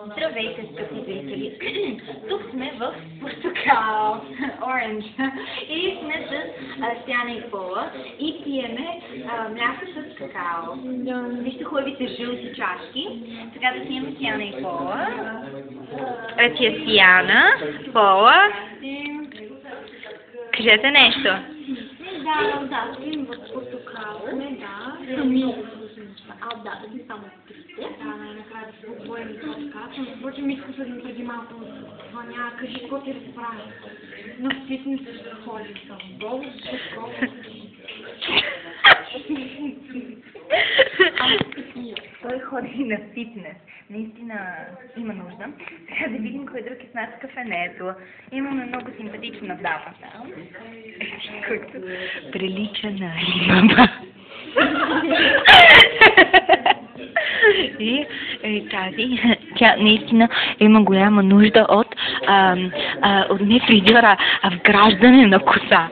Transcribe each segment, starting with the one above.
Здравейте, скъпи зрители! Тук сме в Портокал, Оранж, и сме с Сяна и Пола и пиеме мляко с какао. Вижте хубавите жълти чашки. Сега да снимаме Сяна и Пола. Ето е Сяна, Пола. Кажете нещо. Да, стоим в Портокал. Да, сами. Да сме само трите. Да, най-накрая да се поговорим за така. Впрочем, ми изкусвам преди малко звъня, кажи какво ти разправя. Но фитнес ходи съм. Долу, шеко. Той ходи на фитнес. Наистина има нужда. Сега да видим кой друг е с нас в кафенето. Имаме много симпатична дама там, който прилича на Алибаба. И тази, тя наистина има голяма нужда от не фризьора, а вграждане на коса.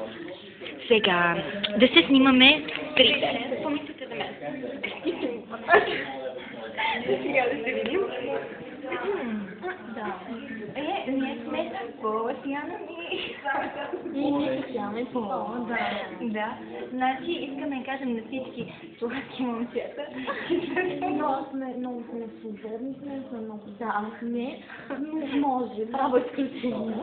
Сега, да се снимаме трите. Какво мислите за мен? Сега да се видим. Да. Ние сме с Пола, Сяна и ние с Сяна и Пола. Да. Значи искаме да кажем на всички сладки момчета. Много сме свободни, сме много сме, може. Право изключение.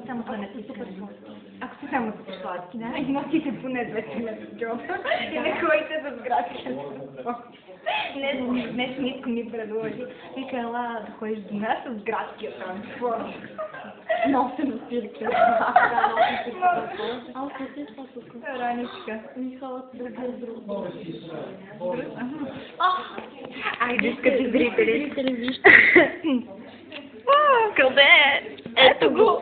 Само това не супер сладки. Ако са само супер сладки, да? И носите поне 2 на джоба. И не ходите с градския транспорт. Днес Митко ми предложи. Вика, ела да ходиш до нас с градския транспорт. Носи на спирки. Аз не се тук. Раничка. Михалът друга е друг. Айде, скъпи зрители. Зрители, вижте. Къде е? Ето го!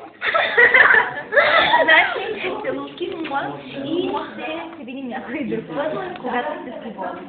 Значи, целувки и ще видим някой друг път, когато сте свободни.